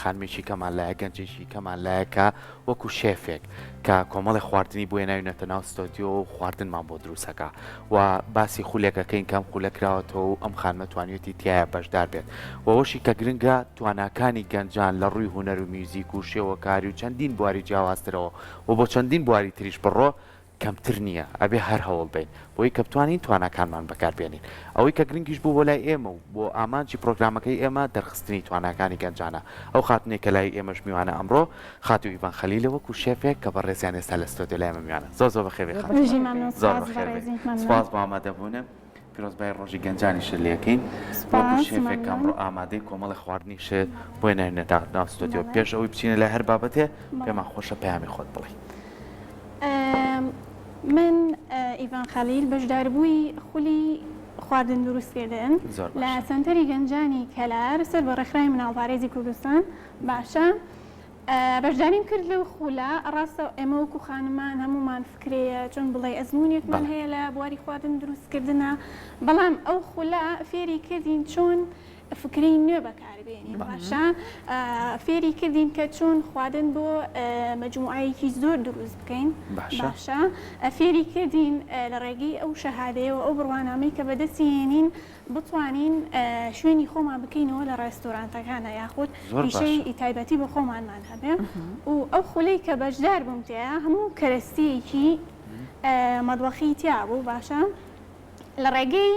خانمێکی کەمان لایە گەنجێکی کەمان لایە کە وەکو شێفێک کە کۆمەڵی خواردنی بۆیە ناوینەتە ناو ستۆدیۆ و خواردنمان بۆ دروستەکە و باسی خولێکەکەین کەم خولەکراوەتەوە و ئەم خانمە توانیوەتی تایە بەشدار بێت وەوەشی کە گرنگە تواناکانی گەنجان لە ڕووی هونەر و میوزیک و شێوەکاری و چەندین بواری جیاوازترەوە و بۆ چەندین بواری تریش بڕۆ کەمتر نییە ئەبێ هەر هەوڵ بین بۆی کە بتوانین تواناکانمان بەکاربێنین ئەوەی کە گرنگیش بوو بۆ لای ئێمە و بۆ ئامانجی پرۆگرامەکەی ئێمە دەرخستنی تواناکانی گەنجانە ئەو خاتنێک کە لای ئێمەش میوانە ئەمڕۆ خاتو ئیڤان خەلیلە وەکو شێفێک کە بەڕێزیان ئێستا لە ستۆدیۆ لای ئێمە میوانە زۆر بەخێوێ سپاس بۆ ئامادەبوونم پیرۆزبای ڕۆژی گەنجانیشە لێکەین وەکو شێفێک ئەمڕۆ ئامادەی کۆمەڵی خواردنیشە بۆی ناوینێتە ناو ستۆدیۆ پێش ئەوەی بچینە لای هەر بابەتێ پێمان خۆشە پەیامی خۆت بڵێ. من ئیڤان خەلیل بەشداربووی خولی خواردن دروستکردن لە سنتەری گەنجانی کەلار سەر بە ڕێکخراوی مناڵپارێزی کوردستان باشە بەشداریم کرد لەو خولە ڕاستە ئێمە وەکو خانمان هەمومان فکرەیە چۆن بڵێ ئەزمونێکمان هەیە لە بواری خواردن دروستکردنە بەڵام ئەو خولە فێری کردین چۆن فکرەی نوێ بەکاربێنین باشە فێری کردین کە چۆن خواردن بۆ مەجموعەیەکی زۆر دروست بکەین باشە فێری کردین لە ڕێگەی ئەو شەهادەیەوە ئەو بڕوانامەی کە بەدەستێنین بتوانین شوێنی خۆمان بکەینەوە لە ڕێستۆرانتەکانە یاخود پیشەی تایبەتی بە خۆمانمان هەبێ و ئەو خولەی کە بەشدار بووم تێە هەموو کەرەستەیەکی مەدوەخی تیا بوو باشە لە ڕێگەی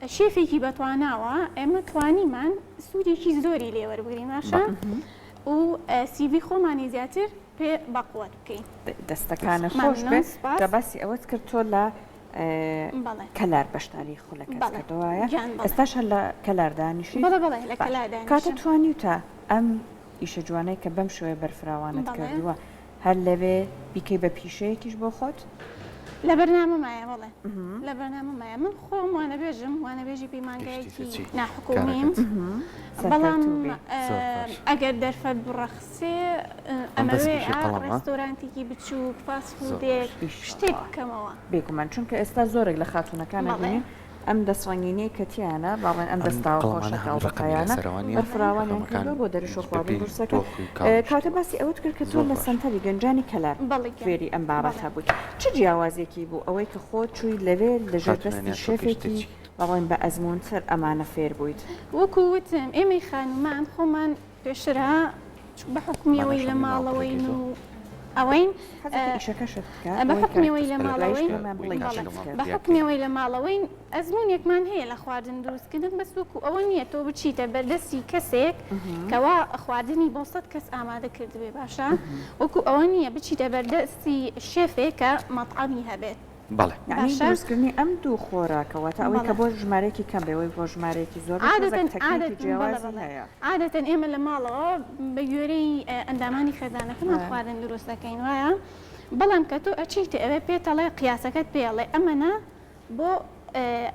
شێفێکی بەتواناوە ئێمە توانیمان سوودێکی زۆری لێوەربگرین باشە و سیڤی خۆمانی زیاتر پێ بەقوت بکەین دەستەکانە خۆش بێت کە باسی ئەوەت کرد تۆ لە کەلار بەشداری خولەکەت کردەوەیە ئێستاش هەر لە کەلار دانیشی لە کەلار دانیشم کاتە توانیوتە ئەم ئیشە جوانەی کە بەم شوێ بەرفراوانت کردووە هەر لەوێ بیکەی بە پیشەیەکیش بۆ خۆت لە بەرنامەمایە بڵێ لە بەرنامەمایە من خۆم وانەبێژم وانەبێژی پەیمانگایەکی ناحکومیم بەڵام ئەگەر دەرفەت بڕەخسێ ئەمەوێ ڕێستۆرانتێکی بچووک فاست فودێک شتێک بکەمەوە بێگومان چونکە ئێستا زۆرێک لە خاتونەکانە بینین ئەم دەسڕنگینەی کەتیانە باڵێن ئەم دەستاوە خۆشەکەڵبەکەیانە بەرفراوانیان کردو بۆ دەریشۆ خواردن دروستەکە کاتە باسی ئەوت کرد کە تۆ لە سەنتەری گەنجانی کەلار فێری ئەم بابەتە بوویت چ جیاوازێکی بوو ئەوەی کە خۆت چووی لەوێ لەژێر دەستی شێفێکی بەڵێن بە ئەزمونتر ئەمانە فێر بوویت وەکو وتم ئێمەی خانومان خۆمان پێشرا بە حکمیەوەی لە ماڵەوەین و ئەوەین بە حکمیەوەی لە ماڵەوەین ئەزمونێکمان هەیە لە خواردن دروستکردن بەس وەکو ئەوە نییە تۆ بچیتە بەردەستی کەسێک کەوا خواردنی بۆ 100 کەس ئامادە کردبێ باشە وەکو ئەوە نییە بچیتە بەردەستی شێفێک کە مەطعەمی هەبێت دروستکردنی ئەم دوو خۆراکەوەتە ئەوەی کە بۆ ژمارەیەکی کەم بێەوەی بۆ ژمارەیەکی زۆر عادەتەن ئێمە لە ماڵەوە بە گوێرەی ئەندامانی خێزانەکەمان خواردن دروست دەکەین وایە بەڵام کە تۆ ئەچیتە ئەوێ پێتەڵێ قیاسەکەت پێڵێ ئەمەە بۆ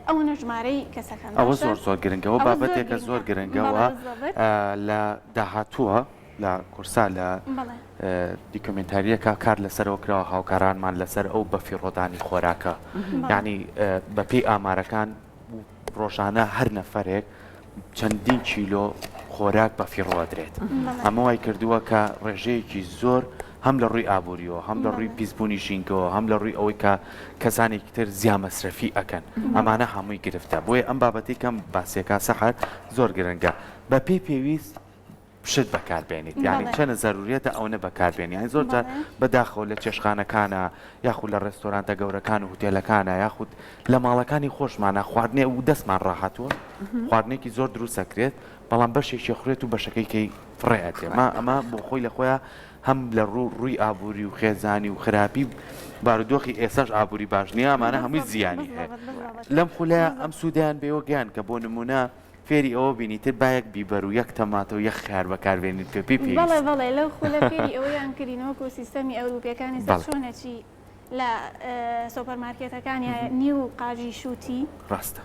ئەو نەژمارەی کەسەکەن ئەوە زۆر گرنگەوە بابەتێکە زۆر گرنگەوە لە داهاتووە لە کورسا لە دیکۆمنتاریەکە کار لەسەرەوە کراوە هاوکارانمان لەسەر ئەو بەفیڕۆدانی خۆراکە یعنی بەپێی ئامارەکان ڕۆژانە هەر نەفرێک چەندین کیلۆ خۆراک بەفیڕۆدرێت ئەمە وای کردووە کە ڕێژەیەکی زۆر هەم لە ڕووی ئابوووریەوە هەم لە ڕووی پیسبوونی ژینگەوە هەم لە ڕووی ئەوەی کە کەسانێکی تر زیان مەسرەفی ئەکەن ئەمانە هەمووی گرفتە بۆیە ئەم بابەتی کەم باسیەکە سەحەر زۆر گرنگە بەپێی پێویست شت بەکاربێنیت یعنی چەنە زەروریەتە ئەوە بەکاربێنی یان زۆر جار بەداخەوە لە چێشخانەکانە یاخود لە ڕێستۆرانتە گەورەکان و هوتێلەکانە یاخود لە ماڵەکانی خۆشمانە خواردنێ و دەستمان ڕاهاتووە خواردنێکی زۆر دروست ئەکرێت بەڵام بەشێکی خوێت و بەشەکەی فڕێئەتێ ئەمە بۆ خۆی لە خۆیان هەم لە ڕووی ئابووری و خێزانی و خراپی بارودۆخی ئێساش ئابووری باش نییە ئەمانە هەمووی زیانی هەیە لەم خولەیە ئەم سوودیان بێوە گیان کە بۆ نمونە فێری ئەوە بینیتر باەک بیبەر و یەک تەماتە و یەک خیار بەکاربێنیت کە پێی پێویست بەڵێ لەو خولە فێری ئەوەیان کردینەوەکو سیستەمی ئەوروپیەکانی چۆنەچی لە سۆپەرمارکێتەکانی نیو قاژی شووتی ڕاستە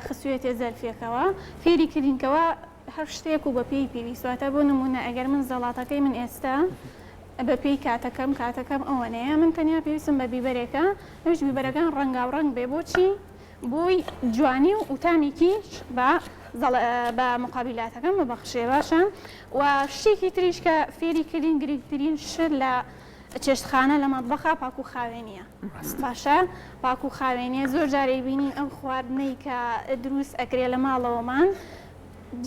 خسوێتێ زەرفێکەوە فێری کردینکەوە هەر شتێک و بەپێی پێویستواتە بۆ نمونە ئەگەر من زەڵاتەکەی من ئێستا بەپێی کاتەکەم ئەوەنەیە من تەنیا پێویستم بە بیبەرێکە ئەوش بیبەرەکان ڕەنگاوڕەنگ بێ بۆچی بۆی جوانی و تامێکیش بە بە مقابلاتەکەم ببەخشێ باشە و شتێکی تریش کە فێری کردین گرنگترین شت لە چێشتخانە لە مەتبەخە پاک و خاوێنیە باشە پاک و خاوێنیە زۆر جارێ بینین ئەم خواردنەی کە دروست ئەکرێ لە ماڵەوەمان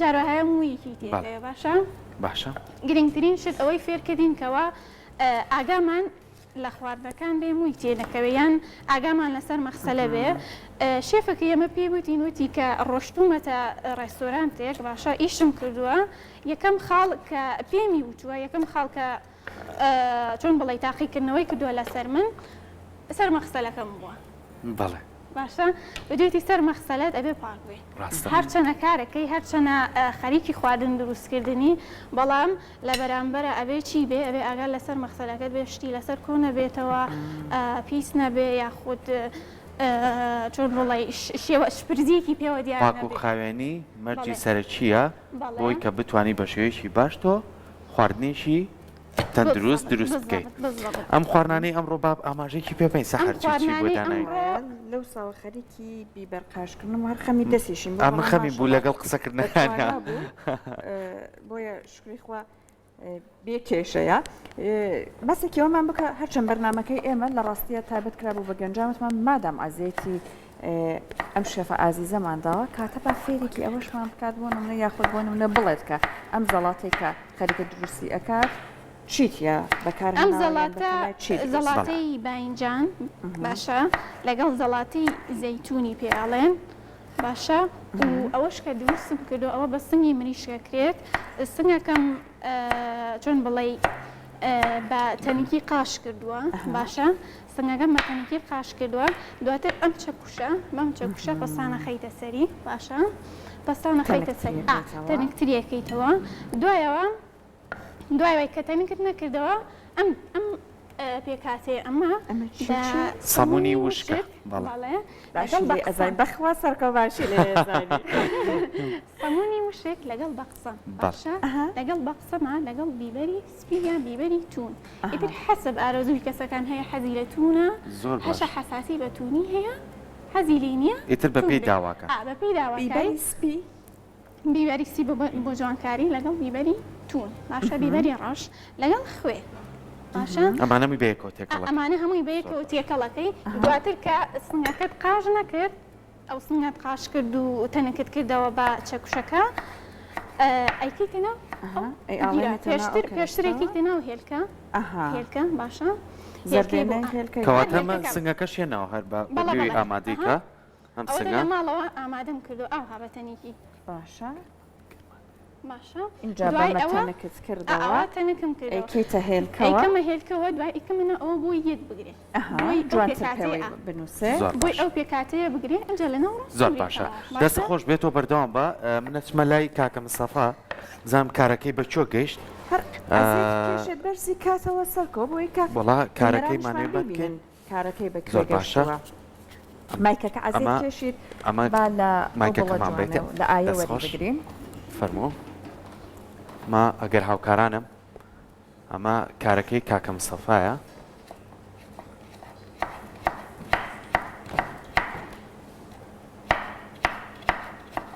جارهەیە مویەکی تێدەیە باشە گرنگترین شت ئەوەی فێرکردین کەەوە ئاگامان لە خواردەکان بێ مووی تێنەکەوێ یان ئاگامان لەسەر مەخسەلە بێ شێفەکە ئێمە پێی وتین وتی کە ڕۆشتومەتە ڕێستۆرانتێک باشە ئیشم کردووە یەکەم خاڵ کە پێمی وتووە یەکەم خاڵ کە چۆن بڵێ تاقیکردنەوەی کردووە لەسەر من سەر مەخسەلەکەم بووە بەڵێ باشە بەدوێتی سەر مەخسەلەت ئەبێ پاک بێ هەرچەنە کارەکەی هەرچەنە خەریکی خواردن دروستکردنی بەڵام لە بەرامبەرە ئەبێ چی بێ ئەبێ ئاگار لەسەر مەخسەلەکەت بێ شتی لەسەر کۆ نەبێتەوە پیس نەبێ یاخود چۆن بڵێ شپرزیەکی پێوە دیار پاک و خاوێنی مەرجی سەرچیە بۆی کە بتوانی بە شێوەیەکی باش تۆ خواردنێکی تەندروست دروست بکەیت ئەم خواردنانەی ئەمڕۆ باب ئاماژەیەکی پێ بین سەحەرچی بۆ دانایی لەو ساوە خەریکی بیبەرقاشکردن هەر خەمی دەستیشیم ئەمە خەمی بوو لەگەڵ قسەکردنەکانە بۆیە شکری خوا بێ کێشەیە بەسێکیەوەمان بکە هەرچەند بەرنمەکەی ئێمە لە ڕاستیە تایبەت کرابوو بە گەنجامتمان مادام ئازێتی ئەم شێفە ئازیزەمانداوە کاتە با فێرێکی ئەوەشمان بکات بۆ نمونە یاخود بۆ نمونە بڵێت کە ئەم زەڵاتەی کە خەریکە دروستی ئەکات چیتە بەکار ئەم زەڵاتەی باینجان باشە لەگەڵ زەڵاتی زەیتونی پێڵێن باشە و ئەوەش کە دروستم کردو ئەوە بە سنگی مریشکەکرێت سنگەکەم چۆن بڵێ بە تەنیکی قاش کردووە باشە سنگەکەم بە تەنیکی قاش کردووە دواتر ئەم چەکوشە بەم چەکوشە پەستانە خەیتە سەری باشە پەستانە خەیتە سەری تەنکتریەکەیتەوە دوایەوەی کە تەنیکت نەکردەوە ئەم پێکاتێ ئەمە سەمونی وشکە ئەزای بەخوا سەرکە باشی لێ سەمونی وشێک لەگەڵ بەقسە باشە لەگەڵ بەقسەما لەگەڵ بیبەری سپیە بیبەری تون ئیتر حەسب ئارەزووی کەسەکان هەیە حەزی لە تونە هەشە حەساسی بە تونی هەیە حەزی لێ نییە ئیتر بە پێی داواکە بە پێی داواکاری سپی بیبەری سی بۆ جوانکاری لەگەڵ بیبەری تون باشە بیبەری ڕەش لەگەڵ خوێ ئەمانە بەیەکەوە تێکەڵ ئەمانە هەمووی بەیەکەوە تێکەڵەکەی دواتر کە سنگەکەت قاژ نەکرد ئەو سنگەت قاش کرد و تەنەکەت کردەوە بە چەکوشەکە ئەیکەیتەنە پێشترێکی تێناو هێلکە هێلکە باشە کەواتەمە سنگەکەش هێناوە هەر بەگوێی ئامادەیکە ئەم سنگە ماڵەوە ئامادەم کردو ئەو هاوەتەنیکی باشە باشە اینجا بەمەتەنەکەت کردەوە تەنەکەم کرد ئەیکەیتە هێلکەوە ئەیکەمە هێلکەوە دوای ئیکەمنە ئەوە بۆی یەت بگرێت بنووسێ بۆی ئەو پێکاتەیە بگرێت ئەنجە لەنەوە زۆر باشە دەست خۆش بێتەوە بەردەوام بە منەچمە لای کاکە مستەفا زانم کارەکەی بە چۆ گەیشت بەرزی کاتەوە سەرکۆ بۆی وڵا کارەکەی مانێ بکەین کارەکەی بە زۆر باشە مایکەکە ئازێ کێشیت با لە مایکەکەمان بێتە لە ئایەوە بگرین فەرموو ما ئەگەر هاوکارانم ئەمە کارەکەی کاکە مستەفایە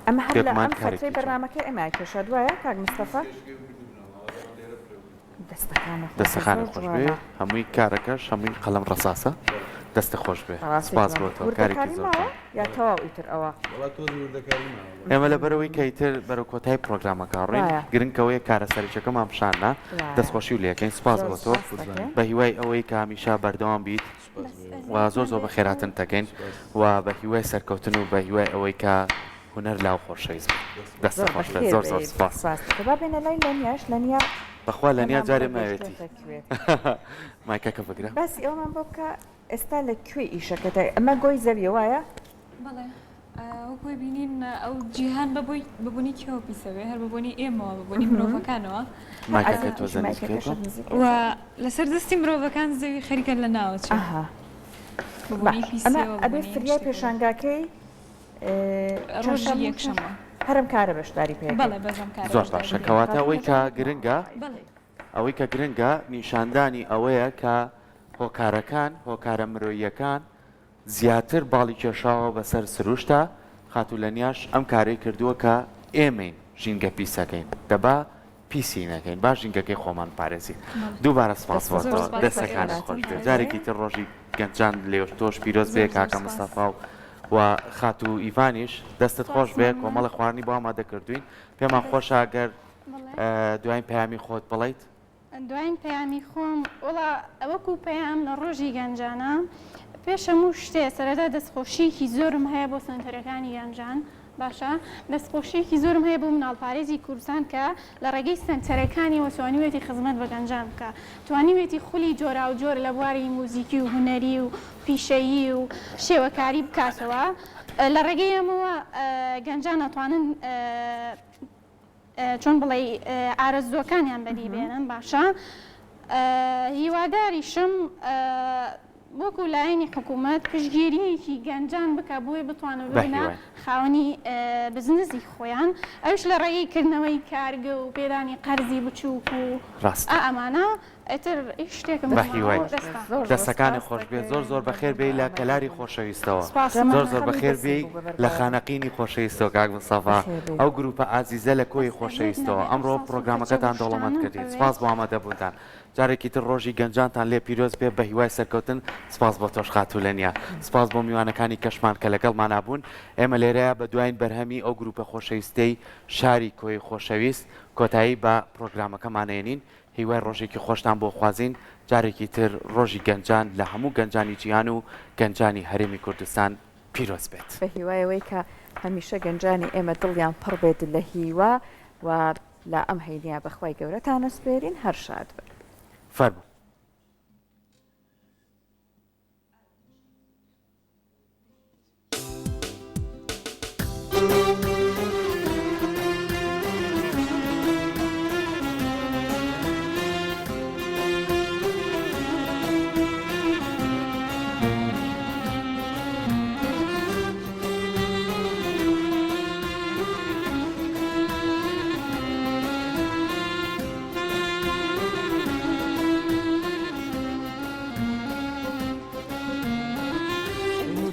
ئەمە هەر لە ئەم خەتەی بەرنامەکەی ئەمە کێشە دوایە کاک مستەفا دەستەخانە خۆش بێ هەمووی کارەکەش هەمووی قەلەم ڕەساسە دەستە خۆش بێ سپاس بۆتەوە کارێکی زۆر یا تەواو ئیتر ئەوە ئێمە لە بەرەوەی کەیتر بەرە کۆتای پرۆگرامەکە ڕێن گرنگەوەی کارە سەرچەکەمان پیشاننا دەستخۆشی و لەکەین سپاس بۆ تۆ بە هیوای ئەوەی کە هەمیشە بەردەوام بیت و زۆر زۆر بە خێراتن دەکەین و بە هیوای سەرکەوتن و بە هیوای ئەوەی کە هونەر لاو خۆشەویست دەستە خۆش زۆر زۆر سپاس بابێنە لای لەنیاش لەنیا بەخوا لەنیا جارێ ماوێتی مایکەکە بگرە باسی ئەومان بۆ بکە ئێستا لەکوێ ئیشەکەتای ئەمە گۆی زەویە وایە بەڵێ وەکوی بینین ئەو جیهان ببوونی کێوە پیسەوێ هەر ببوونی ئێمەوە ببوونی مرۆڤەکانەوە مایکەکە تۆ زەنیکێتەوە و لەسەر دەستی مرۆڤەکان زەوی خەریکە لە ناوچ ئەمە ئەبێ فریای پێشانگاکەی ڕۆژی یەکشەمە هەرم کارە بەشداری پێ بەڵێ بەزەم کار زۆر باشە کەواتە ئەوەی کە گرنگە ئەوەی کە گرنگە نیشاندانی ئەوەیە کە هۆکارەکان هۆکارە مرۆییەکان زیاتر باڵی کێشاوە بەسەر سروشتە خاتوولەنیاش ئەم کارەی کردووە کە ئێمەین ژینگە پیسەکەین دەبا پیسی نەکەین با ژینگەکەی خۆمان پارێزین دووبارە سپاس بۆتەوە دەستەکانت خۆش بێت جارێکی تر ڕۆژی گەنجان لێ تۆش پیرۆز بێ کاکە مستەفا و خات و ئیڤانیش دەستت خۆش بێ کۆمەڵی خواردنی بۆ ئامادە کردوین پێمان خۆشە ئەگەر دوایین پەیامی خۆت بڵیت دوایین پەیامی خۆم وڵا ئەوەکو پەیام لە ڕۆژی گەنجانە پێش هەموو شتێ سەرەتا دەستخۆشیەکی زۆرم هەیە بۆ سنتەرەکانی گەنجان باشە دەستخۆشیەکی زۆرم هەیە بۆ مناڵپارێزی کوردستان کە لە ڕێگەی سنتەرەکانیەوە توانیوێتی خزمەت بە گەنجان بکە توانیوێتی خولی جۆرا و جۆر لە بواری موزیکی و هونەری و پیشەیی و شێوەکاری بکاتەوە لە ڕێگەی ئەمەوە گەنجان ئەتوانن چۆن بڵێ ئارەزوەکانیان بەدی بێنن باشە هیواداریشم وەکو لایەنی حکوومەت پشتگیریەکی گەنجان بکە بۆی بتوانن ببنە خاوەنی بزنسی خۆیان ئەوش لە ڕێگەیکردنەوەی کارگە و پێدانی قەرزی بچووک و ئەمانە ئەتر شتێکم دەستەکانی خۆش بێ زۆر بەخێر بێ لە کەلاری خۆشەویستەوە زۆر بەخێر بێ لە خانەقینی خۆشەویستەوە کاک مستەفا ئەو گروپە ئازیزە لە کۆی خۆشەویستەوە ئەمڕۆ پرۆگرامەکەتان دەوڵەمەند کردین سپاس بۆ ئامادەبوونتان جارێکی تر ڕۆژی گەنجانتان لێ پیرۆز بێ بە هیوای سەرکەوتن سپاس بۆ تۆش خاتولەنیا سپاس بۆ میوانەکانی کەشمان کە لەگەڵمان نبوون ئێمە لێرەیە بە دوایین بەرهەمی ئەو گروپە خۆشەویستەی شاری کۆی خۆشەویست کۆتایی بە پرۆگرامەکەمانێنین هیوای ڕۆژێکی خۆشتان بۆ خوازین جارێکی تر ڕۆژی گەنجان لە هەموو گەنجانی جیهان و گەنجانی هەرێمی کوردستان پیرۆز بێت بە هیوایەوەی کە هەمیشە گەنجانی ئێمە دڵیان پڕ بێت لە هیوا و لە ئەم هەینیا بەخوای گەورەتان ئەسپێرین هەر شاد بن فەرموو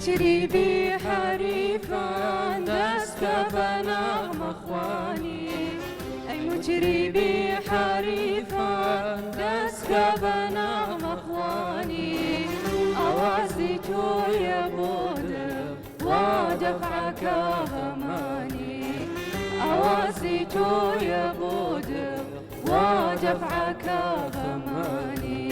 مجربي حريفا دست بنغم اخواني اي مجربي حريفا دست بنغم اخواني اوازيتو يا بود ودفعك هماني اوازيتو يا بود ودفعك هماني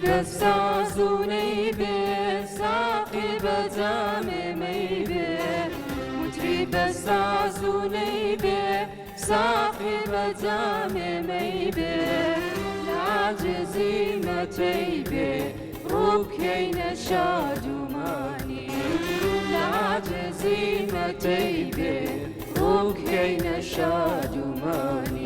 بسازوني بساقي بزام ميبي متري بسازوني بساقي بزام ميبي العاجزي متيبي ركين شادماني العاجزي متيبي ركين شادماني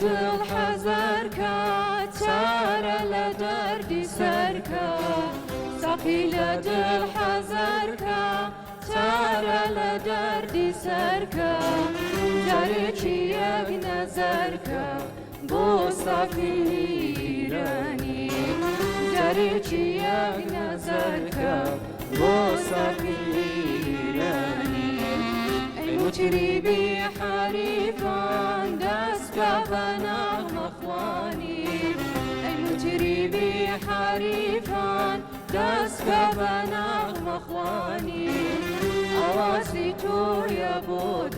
دل حزركا تارى لدردي سركا ثقيل دل حزركا تارى لدردي سركا جاريكي يك نزركا بو صفيراني جاريكي يك نزركا بو صفيراني مجربي حريفا دست بنغم اخواني اي مجربي حريفا دست بنغم اخواني اواسيتو يا بود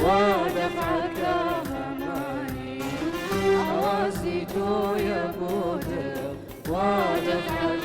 ودفعك هماني اواسيتو تو يا بود وادخل